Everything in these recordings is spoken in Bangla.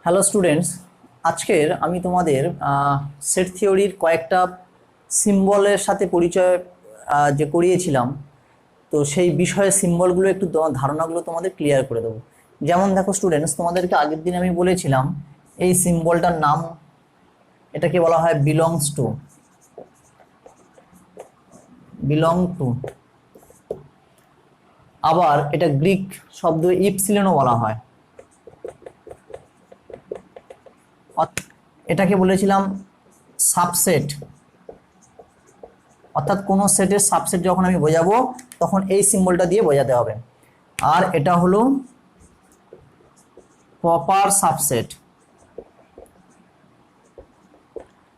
হ্যালো স্টুডেন্টস, আজকের আমি তোমাদের সেট থিওরির কয়েকটা সিম্বলের সাথে পরিচয় যে করিয়েছিলাম, তো সেই বিষয়ে সিম্বলগুলো একটু ধারণাগুলো তোমাদের ক্লিয়ার করে দেবো। যেমন দেখো স্টুডেন্টস, তোমাদেরকে আগের দিন আমি বলেছিলাম এই সিম্বলটার নাম, এটাকে বলা হয় বিলং টু। আবার এটা গ্রিক শব্দ ইপসিলনও বলা হয়। এটাকে বলেছিলাম সাবসেট, অর্থাৎ কোনো সেটের সাবসেট যখন আমি বোঝাবো তখন এই সিম্বলটা দিয়ে বোঝাতে হবে। আর এটা হলো প্রপার সাবসেট।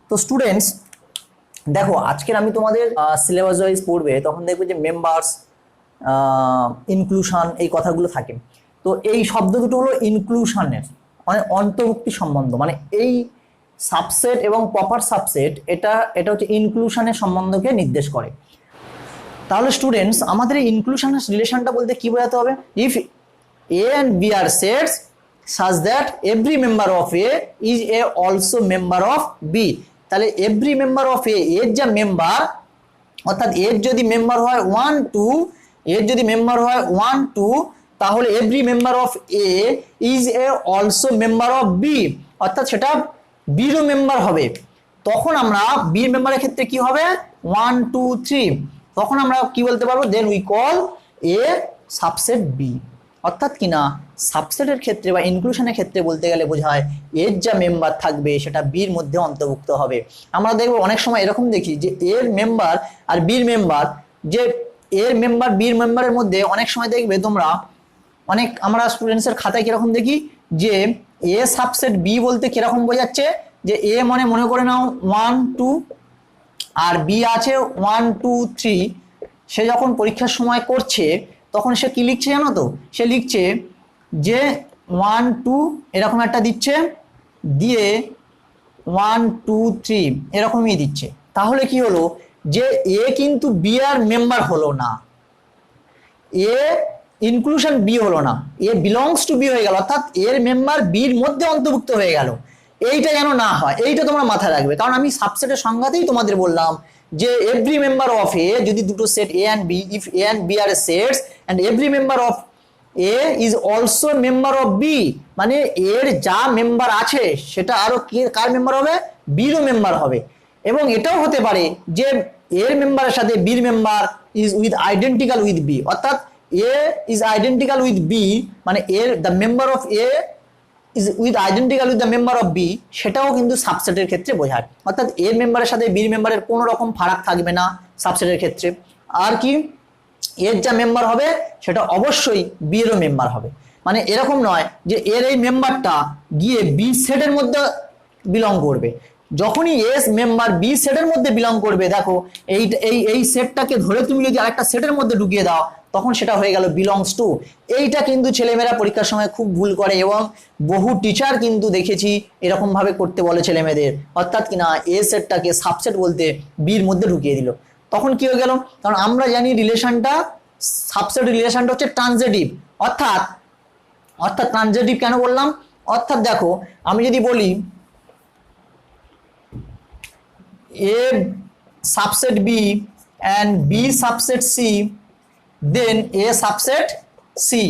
তো স্টুডেন্টস দেখো, আজকের আমি তোমাদের সিলেবাস ওয়াইজ পড়বে, তখন দেখবে যে মেম্বার্স, ইনক্লুশন, এই কথাগুলো থাকে। তো এই শব্দ দুটো হলো ইনক্লুশনের, মানে অন্তর্ভুক্তি সম্বন্ধ, মানে এই সাবসেট এবং প্রপার সাবসেট এটা হচ্ছে ইনক্লুশনের সম্বন্ধকে নির্দেশ করে। তাহলে স্টুডেন্টস, আমাদের এই ইনক্লুশনের রিলেশনটা বলতে কি বোঝাতে হবে? If A and B are sets such that every member of A is a also member of B, তাহলে এভরি মেম্বার অফ এ, এর যা মেম্বার, অর্থাৎ এর যদি মেম্বার হয় 1 2, এর যদি মেম্বার হয় 1 2, তাহলে every member of A is a also member of B, অর্থাৎ সেটা বিরও মেম্বার হবে। তখন আমরা বির মেম্বারের ক্ষেত্রে কি হবে? 1 2 3, তখন আমরা কি বলতে পারবো? Then we call A subset B. অর্থাৎ কিনা সাবসেটের ক্ষেত্রে বা ইনক্লুশনের ক্ষেত্রে বলতে গেলে বোঝায় এর যা মেম্বার থাকবে সেটা বির মধ্যে অন্তর্ভুক্ত হবে। আমরা দেখবো অনেক সময় এরকম দেখি যে এর মেম্বার আর বির মেম্বার, যে এর মেম্বার বির মেম্বারের মধ্যে অনেক সময় দেখবে তোমরা, আমরা স্টুডেন্টসের খাতায় কিরকম দেখি যে এ সাবসেট বি বলতে কিরকম বোঝাচ্ছে, যে এ মনে করে নাও 1 2 আর বি আছে 1 2 3। সে যখন পরীক্ষার সময় করছে তখন সে কি লিখছে জানো তো? সে লিখছে যে 1 2 এরকম একটা দিচ্ছে, দিয়ে 1 2 3 এরকমই দিচ্ছে। তাহলে কি হলো? যে এ কিন্তু বি আর মেম্বার হলো না, এ ইনক্লুশন বি হলো না, এ বিলংস টু বি হয়ে গেল, অর্থাৎ এর মেম্বার বির মধ্যে অন্তর্ভুক্ত হয়ে গেল। এইটা যেন না হয়, এইটা তোমরা মাথায় রাখবে। কারণ আমি সাবসেটের সংজ্ঞাতেই তোমাদের বললাম যে এভরি মেম্বার অফ এ, যদি দুটো set A and B, if A and B are a sets and every member of A is also member of B, মানে এর যা মেম্বার আছে সেটা আরো কার মেম্বার হবে? বিরও মেম্বার হবে। এবং এটাও হতে পারে যে এর মেম্বারের সাথে বির member is with identical with B, অর্থাৎ A is identical with B, মানে এর the member of A is with identical with the member of B, সেটাও কিন্তু সাবসেটের ক্ষেত্রে বোঝায়। অর্থাৎ এর মেম্বারের সাথে বির মেম্বারের কোনো রকম ফারাক থাকবে না সাবসেটের ক্ষেত্রে। আর কি, এর যা মেম্বার হবে সেটা অবশ্যই বি এরও মেম্বার হবে। মানে এরকম নয় যে এর এই মেম্বারটা গিয়ে বি সেটের মধ্যে বিলং করবে। যখনই এস মেম্বার বি সেটের মধ্যে বিলং করবে, দেখো এই সেটটাকে ধরে তুমি যদি আরেকটা সেটের মধ্যে ঢুকিয়ে দাও তখন সেটা হয়ে গেল বিলংস টু। এইটা কিন্তু ছেলেমেয়েরা পরীক্ষার সময় খুব ভুল করে, এবং বহু টিচার কিন্তু দেখেছি এরকম ভাবে করতে বলে ছেলেমেয়েদের, অর্থাৎ কিনা এ সেটটাকে সাবসেট বলতে বির মধ্যে ঢুকিয়ে দিল। তখন কি হয়ে গেল? কারণ আমরা জানি রিলেশনটা, সাবসেট রিলেশনটা হচ্ছে ট্রানজিটিভ। অর্থাৎ ট্রানজিটিভ কেন বললাম? অর্থাৎ দেখো, আমি যদি বলি A subset B and B subset C, then A subset C,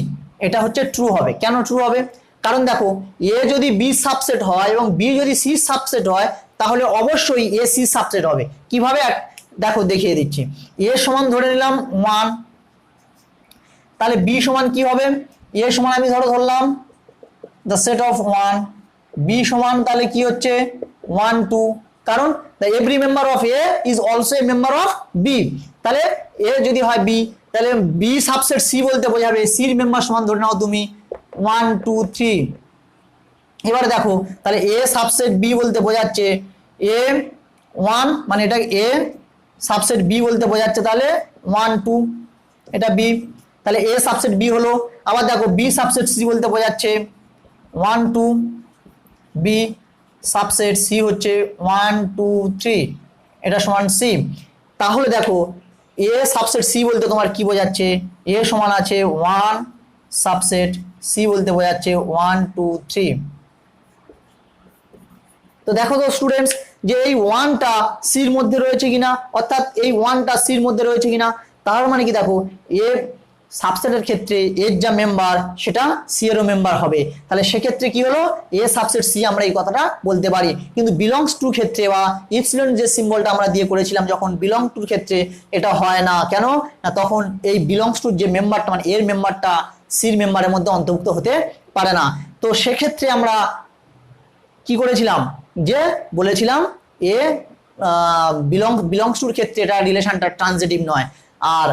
এটা হচ্ছে ট্রু হবে। কেন ট্রু হবে? কারণ দেখো, এ যদি বি সাবসেট হয় এবং বি যদি সি সাবসেট হয় তাহলে অবশ্যই এ সি সাবসেট হবে। কিভাবে? দেখো দেখিয়ে দিচ্ছি। এ সমান ধরে নিলাম 1, তাহলে বি সমান কি হবে? এ সমান আমি ধরলাম দ্য সেট অফ 1, বি সমান তাহলে কি হচ্ছে 1 2, কারণ the every member of A is also a member of B. তাহলে এ যদি হয় বি, তাহলে বি সাবসেট সি বলতে বোঝাবে সির মেম্বার সমান ধরে নাও তুমি 1 2 3। এবারে দেখো, তাহলে এ সাবসেট বি বলতে বোঝাচ্ছে এ 1, মানে এটা এ সাবসেট বি বলতে বোঝাচ্ছে তাহলে 1 2, এটা বি, তাহলে এ সাবসেট বি হলো। আবার দেখো, বি সাবসেট সি বলতে বোঝাচ্ছে 1 2, বি সাবসেট সি হচ্ছে 1 2 3, এটা সমান সি। তাহলে দেখো, এ সাবসেট সি বলতে তোমার কি বোঝাচ্ছে? এ সমান আছে 1 সাবসেট সি বলতে বোঝাচ্ছে 1 2 3। তো দেখো তো স্টুডেন্টস যে এই ওয়ানটা সির মধ্যে রয়েছে কিনা, অর্থাৎ এই ওয়ানটা সির মধ্যে রয়েছে কিনা। তার মানে কি দেখো এ সাবসেটের ক্ষেত্রে এর যা মেম্বার সেটা সি এরও মেম্বার হবে, তাহলে সেক্ষেত্রে কি হলো এ সাবসেট সি আমরা এই কথাটা বলতে পারি। কিন্তু বিলংস টু ক্ষেত্রে বা ইপসিলন যে সিম্বলটা আমরা দিয়ে করেছিলাম যখন বিলং টুর ক্ষেত্রে এটা হয় না, কেন না তখন এই বিলংস টুর যে মেম্বারটা মানে এর মেম্বারটা সির মেম্বারের মধ্যে অন্তর্ভুক্ত হতে পারে না। তো সেক্ষেত্রে আমরা কি করেছিলাম যে বলেছিলাম এ বিলংস টুর ক্ষেত্রে এটা রিলেশনটা ট্রানজিটিভ নয়, আর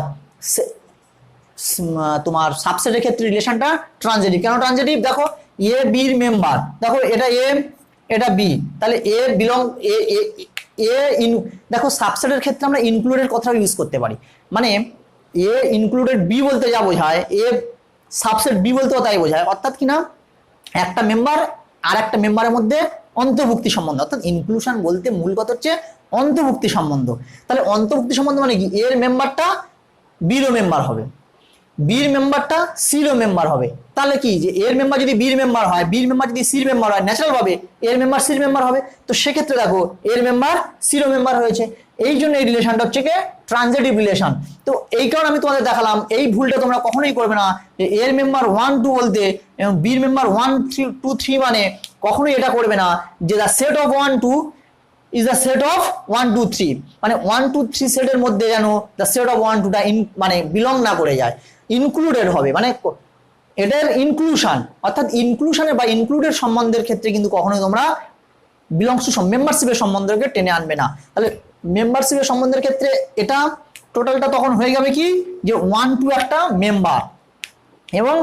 তোমার সাবসেটের ক্ষেত্রে রিলেশনটা ট্রানজিটিভ। কেন ট্রানজিটিভ? দেখো এ বির মেম্বার, দেখো এটা এ এটা বি, তাহলে এ বিলং এ ইন, দেখো সাবসেটের ক্ষেত্রে আমরা ইনক্লুডের কথা ইউজ করতে পারি, মানে এ ইনক্লুডেড বি বলতে যা বোঝায় এ সাবসেট বি বলতেও তাই বোঝায়। অর্থাৎ কি না একটা মেম্বার আর একটা মেম্বারের মধ্যে অন্তর্ভুক্তি সম্বন্ধ, অর্থাৎ ইনক্লুশন বলতে মূল কথা হচ্ছে অন্তর্ভুক্তি সম্বন্ধ। তাহলে অন্তর্ভুক্তি সম্বন্ধ মানে কি এর মেম্বারটা বিরও মেম্বার হবে, বির মেম্বারটা সিরও মেম্বার হবে। তাহলে কি যে এর মেম্বার যদি বির মেম্বার হয়, বির মেম্বার যদি সির মেম্বার হয়, ন্যাচারাল ভাবে এর মেম্বার সির মেম্বার হবে। তো সেক্ষেত্রে দেখো এর মেম্বার সিরও মেম্বার হয়েছে, এই জন্য এই রিলেশনটা হচ্ছে কি ট্রানজিটিভ রিলেশন। তো এই কারণে আমি তোমাদের দেখালাম এই ভুলটা তোমরা কখনোই করবে না যে এর মেম্বার 1 2 বলতে এবং বির মেম্বার 1 2 3 মানে কখনোই এটা করবে না যে the set of 1 2 is the set of 1 2 3, মানে 1 2 3 সেটের মধ্যে যেন the set of 1 2 টা মানে বিলং না করে যায়, ইনক্লুডেড হবে, মানে এটার ইনক্লুশন। অর্থাৎ ইনক্লুশনের বা ইনক্লুডেড সম্বন্ধের ক্ষেত্রে কিন্তু কখনোই তোমরা বিলংস টু মেম্বারশিপের সম্বন্ধকে টেনে আনবে না। তাহলে মেম্বারশিপের সম্বন্ধের ক্ষেত্রে এটা টোটালটা তখন হয়ে যাবে কি যে 1 2 একটা মেম্বার এবং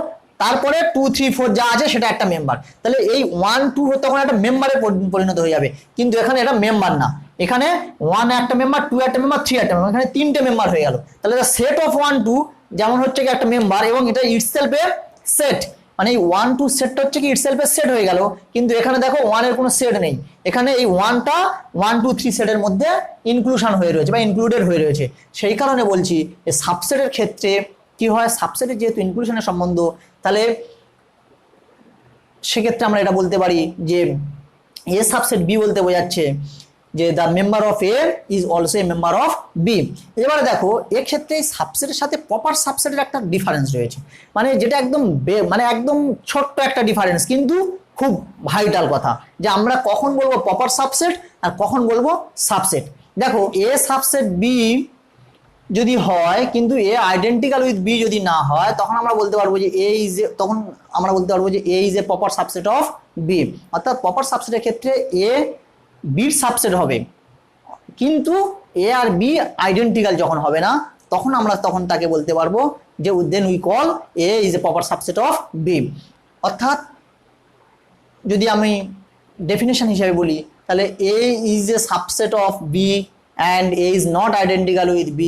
তারপরে 2 3 4 যা আছে সেটা একটা মেম্বার। তাহলে এই 1 2 তখন একটা মেম্বারে পরিণত হয়ে যাবে, কিন্তু এখানে এটা মেম্বার না, এখানে 1 একটা মেম্বার, 2 একটা মেম্বার, 3 একটা মেম্বার, এখানে তিনটে মেম্বার হয়ে গেল। তাহলে সেট অফ 1 2 যেমন হচ্ছে কি একটা মেম্বার এবং এটা ইটসেলফ এর সেট, মানে এই 1 2 সেটটা হচ্ছে কি ইটসেলফ এর সেট হয়ে গেল। কিন্তু এখানে দেখো 1 এর কোনো সেট নেই, এখানে এই 1টা 1 2 3 সেটের মধ্যে ইনক্লুশন হয়ে রয়েছে বা ইনক্লুডেড হয়ে রয়েছে। সেই কারণে বলছি যে সাবসেটের ক্ষেত্রে কি হয়, সাবসেটের যেহেতু ইনক্লুশনের সম্বন্ধ, তাহলে সেক্ষেত্রে আমরা এটা বলতে পারি যে এ সাবসেট বি বলতে বোঝাচ্ছে যে the member of A is also a member of B. এবারে দেখো এক্ষেত্রে সাবসেটের সাথে প্রপার সাবসেটের একটা ডিফারেন্স রয়েছে, মানে যেটা একদম মানে একদম ছোট্ট একটা ডিফারেন্স, কিন্তু খুব ভাইটাল কথা যে আমরা কখন বলবো প্রপার সাবসেট আর কখন বলবো সাবসেট। দেখো এ সাবসেট বি যদি হয় কিন্তু এ আইডেন্টিক্যাল উইথ বি যদি না হয়, তখন আমরা বলতে পারবো যে এ ইজ এ, তখন আমরা বলতে পারবো যে A is a proper subset of B. অর্থাৎ প্রপার সাবসেটের ক্ষেত্রে এ বির সাবসেট হবে, কিন্তু এ আর বি আইডেন্টিক্যাল যখন হবে না তখন আমরা তখন তাকে বলতে পারবো যে then we call A is a proper subset of B. অর্থাৎ যদি আমি ডেফিনেশন হিসেবে বলি তাহলে A is a subset of B and A is not identical with B,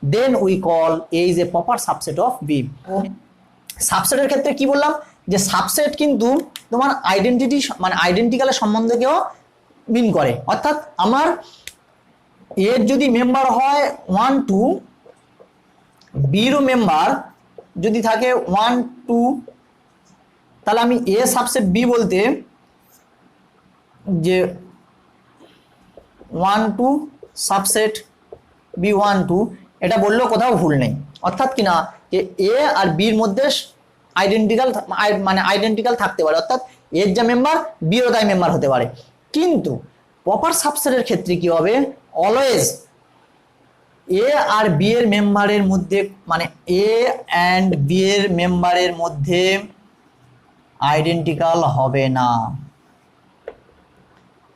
then we call A is a proper subset of B. সাবসেটের ক্ষেত্রে কি বললাম যে সাবসেট কিন্তু তোমার আইডেন্টিটি মানে আইডেন্টিক্যালের সম্বন্ধকেও মিন করে। অর্থাৎ আমার এর যদি মেম্বার হয় 1 2, বিরও মেম্বার যদি থাকে 1 2, তাহলে আমি এ সাবসেট বি বলতে যে 1 2 সাবসেট বি 1 2 এটা বললেও কোথাও ভুল নেই। অর্থাৎ কিনা যে এ আর বির মধ্যে আইডেন্টিক্যাল মানে আইডেন্টিক্যাল থাকতে পারে, অর্থাৎ এর যা মেম্বার বিরও তাই মেম্বার হতে পারে। কিন্তু প্রপার সাবসেটের ক্ষেত্রে কি হবে, অলওয়েজ এ আর বি এর মেম্বারের মধ্যে মানে এ অ্যান্ড বি এর মেম্বারের মধ্যে আইডেন্টিক্যাল হবে না,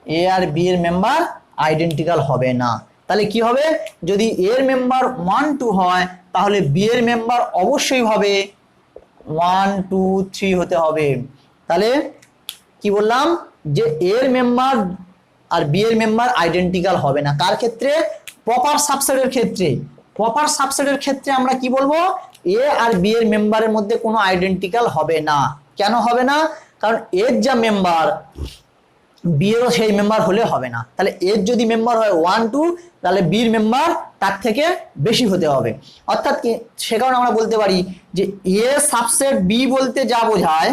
এ আর বি এর মেম্বার আইডেন্টিক্যাল হবে না। তাহলে কি হবে, যদি এর মেম্বার 1 2 হয় তাহলে বি এর মেম্বার অবশ্যই হবে 1 2 3 হতে হবে। তাহলে কি বললাম যে এর মেম্বার আর বি এর মেম্বার আইডেন্টিক্যাল হবে না, কার ক্ষেত্রে, প্রপার সাবসেটের ক্ষেত্রে। প্রপার সাবসেটের ক্ষেত্রে আমরা কি বলবো, এ আর বি এর মেম্বারের মধ্যে কোনো আইডেন্টিক্যাল হবে না। কেন হবে না, কারণ এর যা মেম্বার বি এরও সেই মেম্বার হলে হবে না। তাহলে এর যদি মেম্বার হয় 1 2 তাহলে বির মেম্বার তার থেকে বেশি হতে হবে। অর্থাৎ কি, সে কারণে আমরা বলতে পারি যে এ সাবসেট বি বলতে যা বোঝায়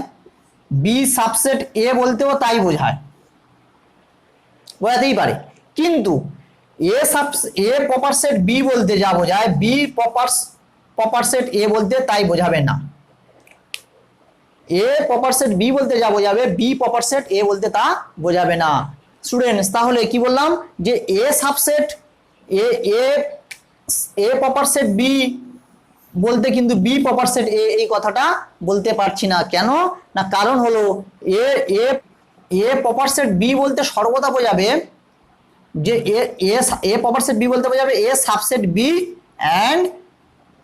বি সাবসেট এ বলতেও তাই বোঝায়। বোঝাতেই পারে, কিন্তু এ প্রপার সেট বি বলতে যা বোঝায় বি প্রপার সেট এ বলতে তাই বোঝাবে না। এ প্রপার সেট বি বলতে যা বোঝাবে বি প্রপার সেট এ বলতে তা বোঝাবে না। স্টুডেন্টস তাহলে কি বললাম যে A subset A A A proper set B বলতে কিন্তু বি প্রপার সেট এ এই কথাটা বলতে পারছি না। কেন না, কারণ হলো এ A A proper set B বলতে সর্বদা বোঝাবে যে এ প্রপার সেট বি বলতে বোঝাবে এ সাবসেট বি অ্যান্ড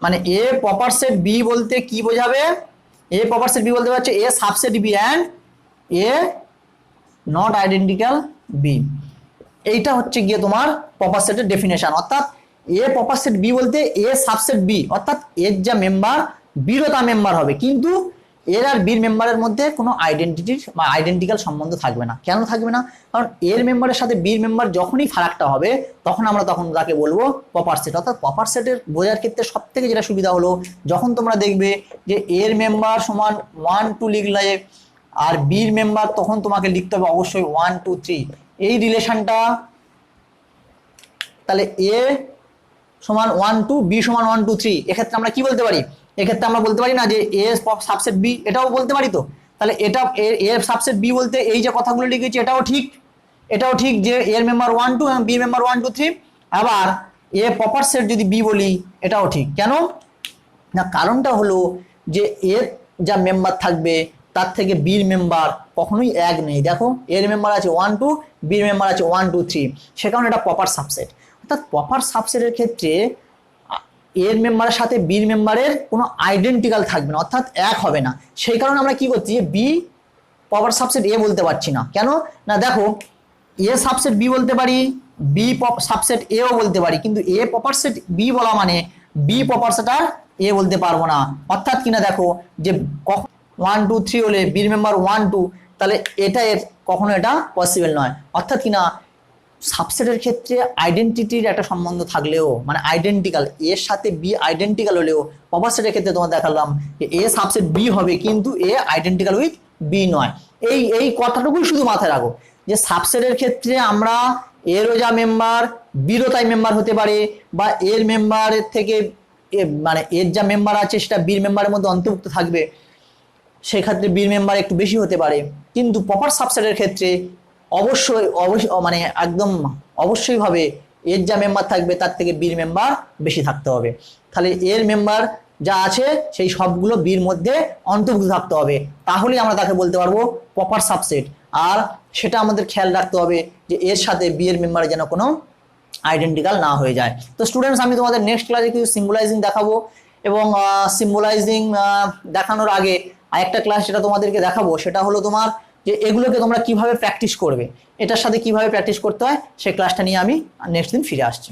মানে এ প্রপার সেট বি বলতে কি বোঝাবে, এ প্রপার সেট বি বলতে পারছে A subset B and A not identical B. এইটা হচ্ছে গিয়ে তোমার প্রপার সেটের ডেফিনেশন। অর্থাৎ এ প্রপার সেট বি বলতে এ সাবসেট বি, অর্থাৎ এর যা মেম্বার বিরও তা মেম্বার হবে, কিন্তু এর আর বির মেম্বারের মধ্যে কোনো আইডেন্টিটির বা আইডেন্টিক্যাল সম্বন্ধ থাকবে না। কেন থাকবে না, কারণ এর মেম্বারের সাথে বির মেম্বার যখনই ফারাকটা হবে তখন আমরা তাকে বলবো প্রপার সেট। অর্থাৎ প্রপার সেটের বোঝার ক্ষেত্রে সব থেকে যেটা সুবিধা হলো, যখন তোমরা দেখবে যে এর মেম্বার সমান 1 2 লিখলে আর বির মেম্বার, তখন তোমাকে লিখতে হবে অবশ্যই 1 2 3 এই রিলেশনটা। তাহলে এ সমান 1 2 বি সমান 1 2 3, এক্ষেত্রে আমরা কি বলতে পারি, এক্ষেত্রে আমরা বলতে পারি না যে এ সাবসেট বি, এটাও বলতে পারি তো। তাহলে এটা এ সাবসেট বি বলতে এই যে কথাগুলো লিখেছি এটাও ঠিক যে এর মেম্বার 1 2 এবং বি মেম্বার 1 2 3। আবার এ প্রপার সেট যদি বি বলি এটাও ঠিক। কেন না, কারণটা হলো যে এর যা মেম্বার থাকবে তার থেকে বির মেম্বার কখনোই এক নেই। দেখো এর মেম্বার আছে 1 2, বির মেম্বার আছে 1 2 3, সে কারণে এটা প্রপার সাবসেট। অর্থাৎ প্রপার সাবসেটের ক্ষেত্রে এর মেম্বারের সাথে বির মেম্বারের কোনো আইডেন্টিক্যাল থাকবে না, অর্থাৎ এক হবে না। সেই কারণে আমরা কি করছি, বি প্রপার সাবসেট এ বলতে পারছি না। কেন না, দেখো এ সাবসেট বি বলতে পারি, বি সাবসেট এও বলতে পারি, কিন্তু এ প্রপার সেট বি বলা মানে বি প্রপার সেট আর এ বলতে পারবো না। অর্থাৎ কিনা দেখো যে 1 2 3 হলে বির মেম্বার 1 2, তাহলে এটা কখনো এটা পসিবল নয়। অর্থাৎ কিনা সাবসেটের ক্ষেত্রে আইডেন্টিটির একটা সম্বন্ধ থাকলেও মানে আইডেন্টিক্যাল এর সাথে বি আইডেন্টিক্যাল হলেও প্রপার সেটের ক্ষেত্রে তোমার দেখালাম যে এ সাবসেট বি হবে কিন্তু এ আইডেন্টিক্যাল উইথ বি নয়। এই কথাটুকুই শুধু মাথায় রাখো যে সাবসেটের ক্ষেত্রে আমরা এরও যা মেম্বার বিরও তাই মেম্বার হতে পারে, বা এর মেম্বারের থেকে মানে এর যা মেম্বার আছে সেটা বির মেম্বারের মধ্যে অন্তর্ভুক্ত থাকবে, সেক্ষেত্রে বির মেম্বার একটু বেশি হতে পারে। কিন্তু প্রপার সাবসেটের ক্ষেত্রে অবশ্যই মানে একদম অবশ্যই ভাবে এর যা মেম্বার থাকবে তার থেকে বির মেম্বার বেশি থাকতে হবে। তাহলে এর মেম্বার যা আছে সেই সবগুলো বির মধ্যে অন্তর্ভুক্ত থাকতে হবে, তাহলেই আমরা তাকে বলতে পারবো প্রপার সাবসেট। আর সেটা আমাদের খেয়াল রাখতে হবে যে এর সাথে বি এর মেম্বারে যেন কোনো আইডেন্টিক্যাল না হয়ে যায়। তো স্টুডেন্টস, আমি তোমাদের নেক্সট ক্লাসে কিছু সিম্বলাইজিং দেখাবো, এবং সিম্বলাইজিং দেখানোর আগে আরেকটা ক্লাস যেটা তোমাদেরকে দেখাবো সেটা হলো তোমার যে এগুলোকে তোমরা কিভাবে প্র্যাকটিস করবে, এটার সাথে কিভাবে প্র্যাকটিস করতে হয় সেই ক্লাসটা নিয়ে আমি নেক্সট দিন ফিরে আসছি।